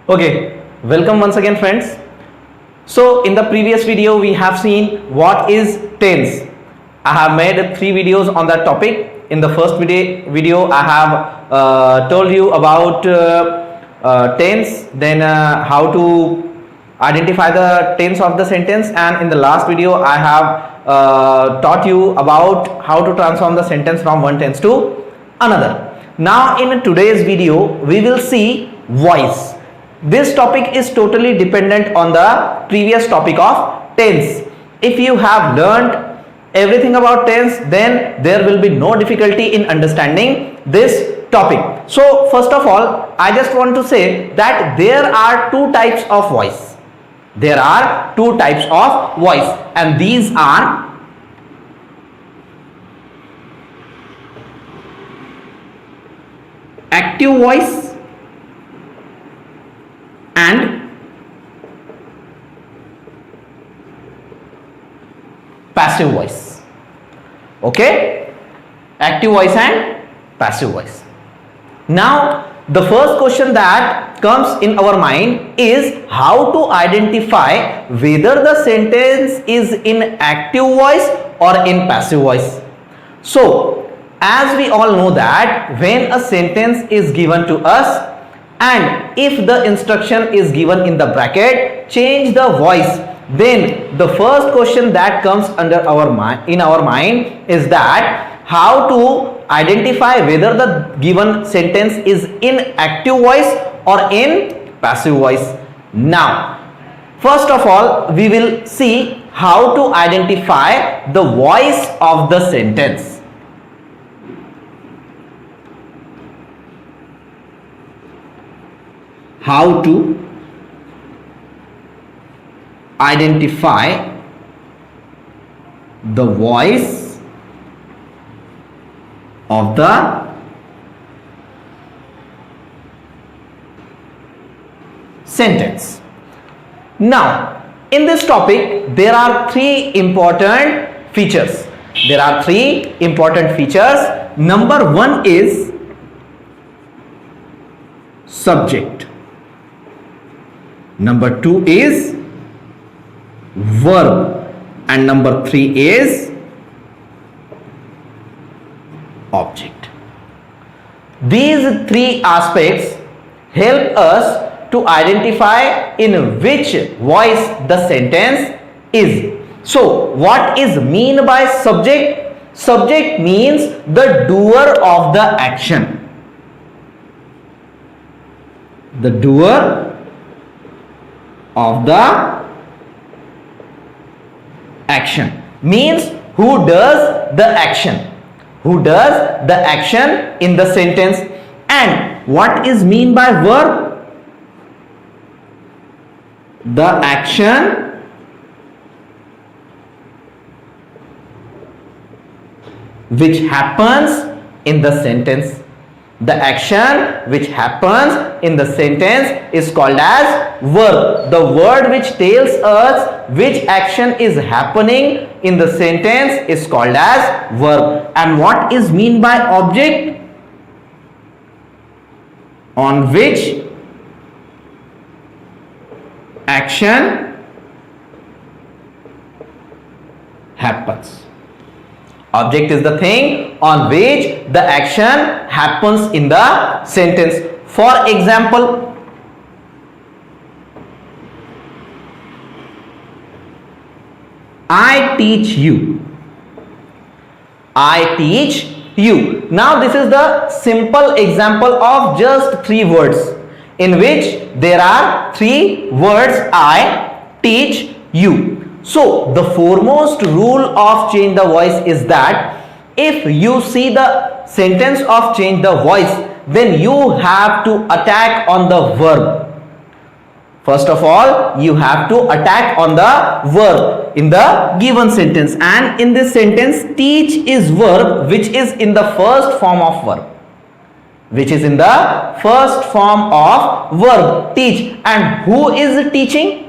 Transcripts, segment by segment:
Okay, welcome once again friends. So in the previous video we have seen what is tense. I have made 3 videos on that topic. In the first video I have told you about tense, then how to identify the tense of the sentence, and in the last video I have taught you about how to transform the sentence from one tense to another. Now in today's video we will see voice. This topic is totally dependent on the previous topic of tense. If you have learned everything about tense, then there will be no difficulty in understanding this topic. So first of all, I just want to say that there are 2 types of voice. There are 2 types of voice, and these are active voice and passive voice. Okay, active voice and passive voice. Now the first question that comes in our mind is how to identify whether the sentence is in active voice or in passive voice. So as we all know that when a sentence is given to us, and if the instruction is given in the bracket change the voice, then the first question that comes under our mind is that how to identify whether the given sentence is in active voice or in passive voice. Now first of all we will see how to identify the voice of the sentence. How to identify the voice of the sentence. Now in this topic there are 3 important features. Number 1 is subject. Number 2 is verb, and number 3 is object. These 3 aspects help us to identify in which voice the sentence is. So what is mean by subject? Subject means the doer of the action. The doer of the action means who does the action, in the sentence. And what is mean by verb? The action which happens in the sentence. The action which happens in the sentence is called as verb. The word which tells us which action is happening in the sentence is called as verb. And what is mean by object? On which action happens. Object is the thing on which the action happens in the sentence. For example, I teach you. I teach you. Now this is the simple example of just 3 words in which there are 3 words I teach you. So the foremost rule of change the voice is that if you see the sentence of change the voice, then you have to attack on the verb. First of all, you have to attack on the verb in the given sentence, and in this sentence teach is verb which is in the first form of verb. Teach. And who is teaching?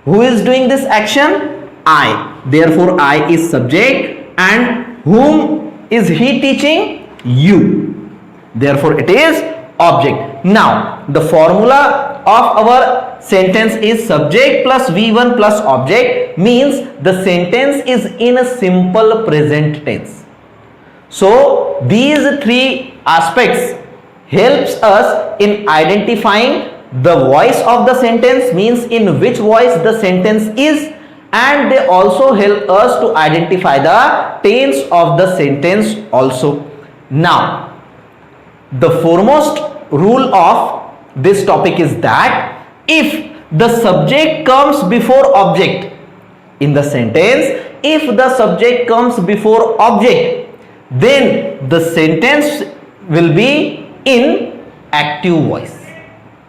Who is doing this action? I. Therefore I is subject, and whom is he teaching? You. Therefore it is object. Now the formula of our sentence is subject plus V1 plus object, means the sentence is in a simple present tense. So these three aspects helps us in identifying the voice of the sentence, means in which voice the sentence is, and they also help us to identify the tense of the sentence also. Now, the foremost rule of this topic is that if the subject comes before object in the sentence, if the subject comes before object, then the sentence will be in active voice.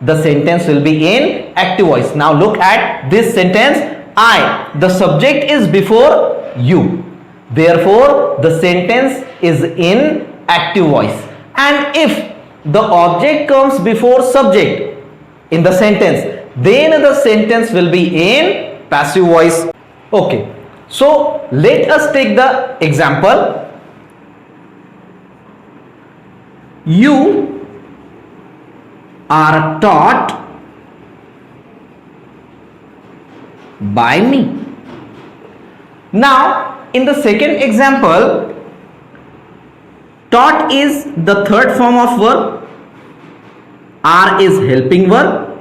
The sentence will be in active voice. Now look at this sentence. I, the subject is before you, therefore the sentence is in active voice. And if the object comes before subject in the sentence, then the sentence will be in passive voice. Okay, so let us take the example. You are taught by me. Now, in the second example, taught is the third form of verb, are is helping verb,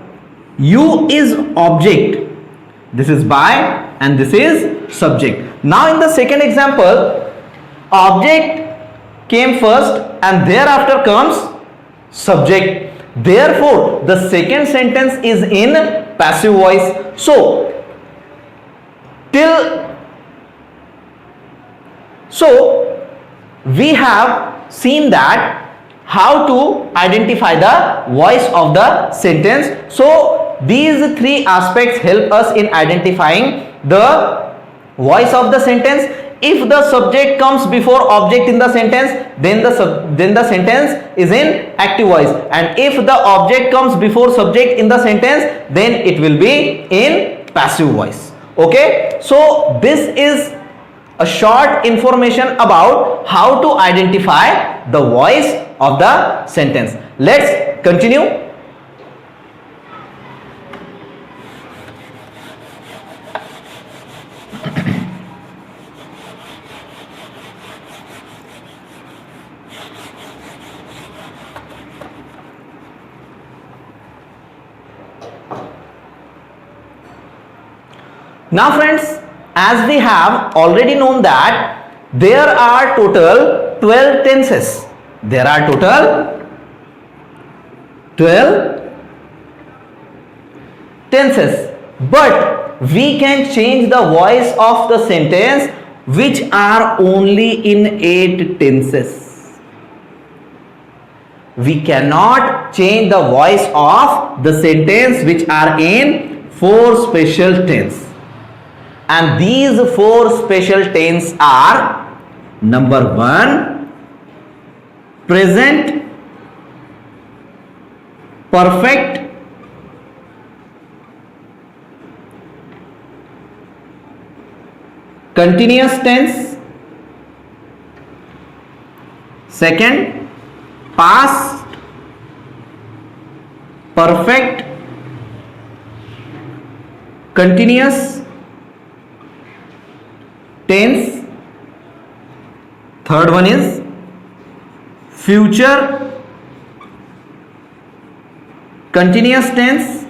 you is object, this is by and this is subject. Now in the second example, object came first and thereafter comes subject. Therefore, the second sentence is in passive voice. So we have seen that how to identify the voice of the sentence. So these three aspects help us in identifying the voice of the sentence. If the subject comes before object in the sentence, then the sentence is in active voice, and if the object comes before subject in the sentence, then it will be in passive voice. Okay, so this is a short information about how to identify the voice of the sentence. Let's continue. Now friends, as we have already known that there are total 12 tenses. There are total 12 tenses. But we can change the voice of the sentence which are only in 8 tenses. We cannot change the voice of the sentence which are in 4 special tense. And these 4 special tense are: number 1, present perfect, continuous tense; second, past perfect, continuous tense; third one is future continuous tense,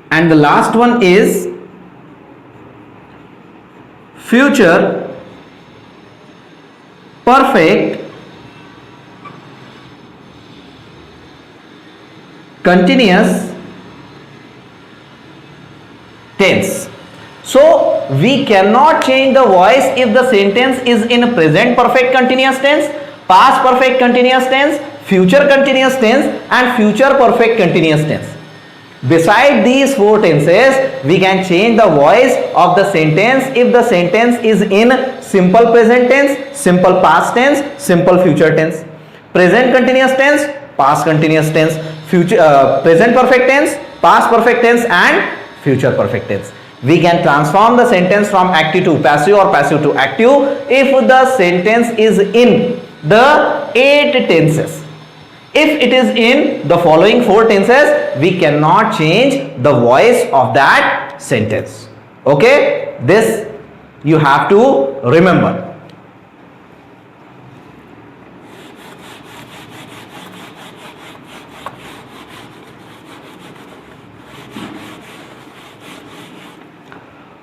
and the last one is future perfect continuous tense. So we cannot change the voice if the sentence is in present perfect continuous tense, past perfect continuous tense, future continuous tense, and future perfect continuous tense. Beside these 4 tenses, we can change the voice of the sentence if the sentence is in simple present tense, simple past tense, simple future tense, present continuous tense, past continuous tense, future present perfect tense, past perfect tense, and future perfect tense. We can transform the sentence from active to passive or passive to active if the sentence is in the 8 tenses. If it is in the following four tenses, we cannot change the voice of that sentence. Okay, this you have to remember.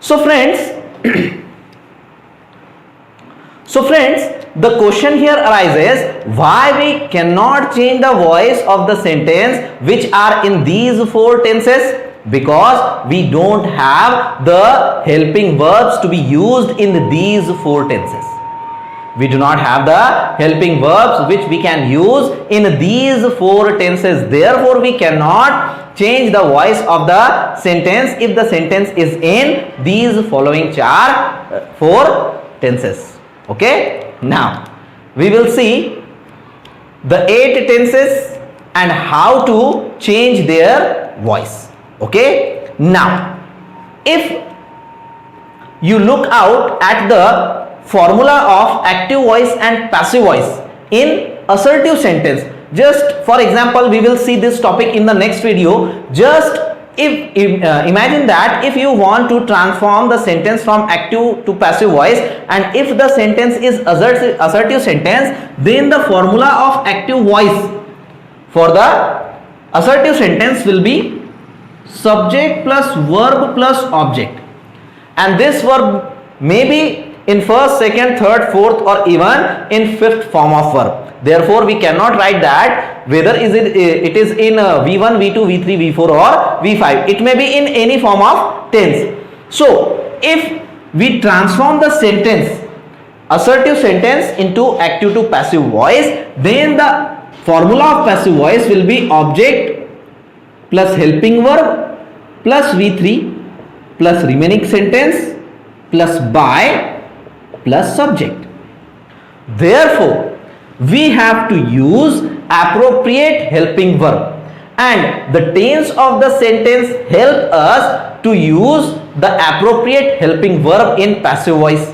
So friends, the question here arises, why we cannot change the voice of the sentence which are in these four tenses? Because we don't have the helping verbs to be used in these four tenses. We do not have the helping verbs which we can use in these four tenses. Therefore, we cannot change the voice of the sentence if the sentence is in these following four tenses. Okay, now we will see the 8 tenses and how to change their voice. Okay, now if you look out at the formula of active voice and passive voice in assertive sentence, just for example, we will see this topic in the next video. Just if imagine that if you want to transform the sentence from active to passive voice, and if the sentence is assertive sentence, then the formula of active voice for the assertive sentence will be subject plus verb plus object, and this verb may be in first, second, third, fourth, or even in fifth form of verb. Therefore, we cannot write that whether it is in V1, V2, V3, V4 or V5. It may be in any form of tense. So, if we transform the sentence, assertive sentence, into active to passive voice, then the formula of passive voice will be object plus helping verb plus V3 plus remaining sentence plus by plus subject. Therefore, we have to use appropriate helping verb, and the tense of the sentence help us to use the appropriate helping verb in passive voice.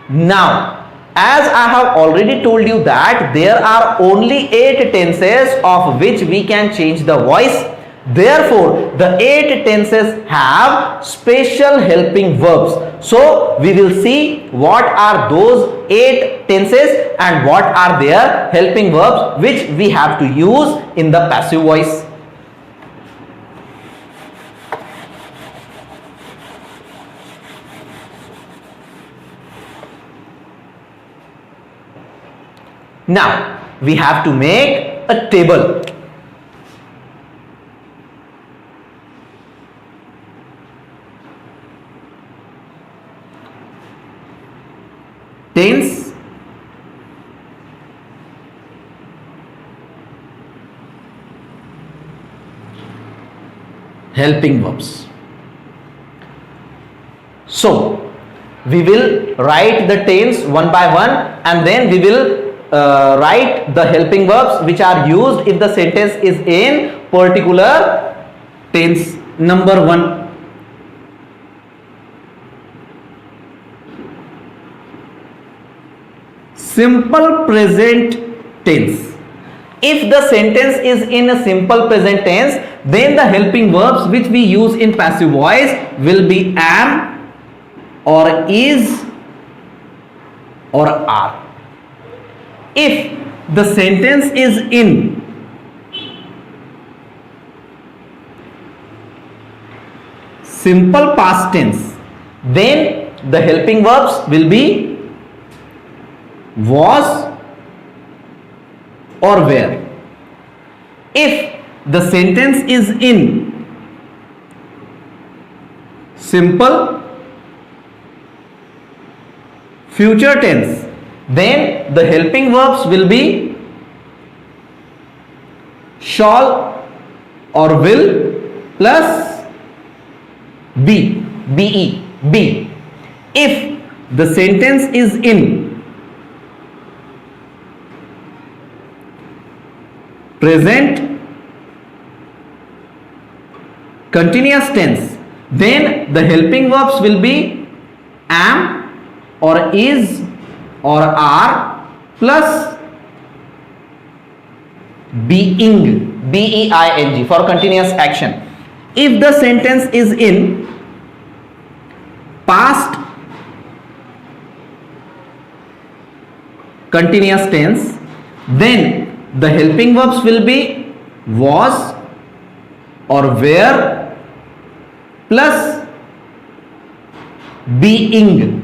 Now, as I have already told you that there are only 8 tenses of which we can change the voice. Therefore, the 8 tenses have special helping verbs. So, we will see what are those 8 tenses and what are their helping verbs which we have to use in the passive voice. Now, we have to make a table. Tense, helping verbs. So, we will write the tense one by one, and then we will write the helping verbs which are used if the sentence is in particular tense. Number 1. Simple present tense. If the sentence is in a simple present tense, then the helping verbs which we use in passive voice will be am or is or are. If the sentence is in simple past tense, then the helping verbs will be was or were. If the sentence is in simple future tense, then the helping verbs will be shall or will plus be, be. If the sentence is in present continuous tense, then the helping verbs will be am or is or are plus being, being, for continuous action. If the sentence is in past continuous tense, then the helping verbs will be was or were plus being.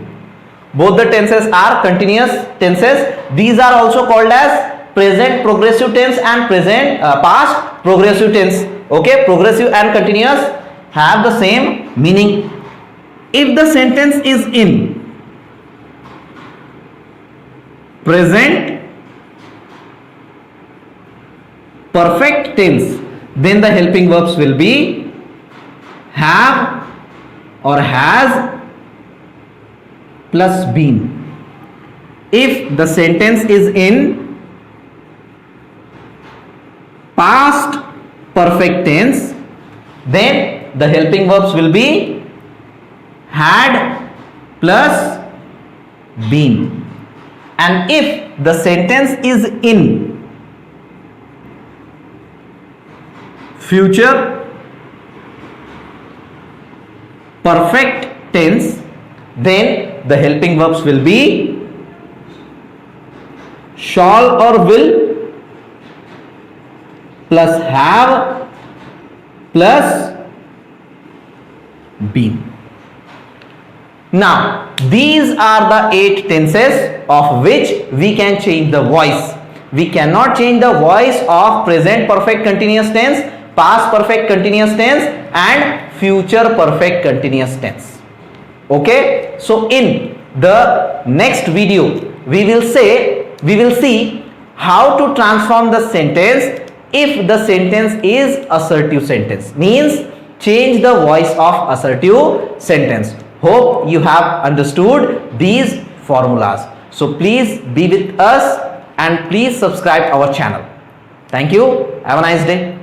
Both the tenses are continuous tenses. These are also called as present progressive tense and present past progressive tense. Okay, progressive and continuous have the same meaning. If the sentence is in present perfect tense, then the helping verbs will be have or has plus been. If the sentence is in past perfect tense, then the helping verbs will be had plus been. And if the sentence is in future perfect tense, then the helping verbs will be shall or will plus have plus been. Now, these are the 8 tenses of which we can change the voice. We cannot change the voice of present perfect continuous tense, past perfect continuous tense and future perfect continuous tense. Okay, so in the next video we will see how to transform the sentence if the sentence is assertive sentence, means change the voice of assertive sentence. Hope you have understood these formulas. So please be with us and please subscribe our channel. Thank you. Have a nice day.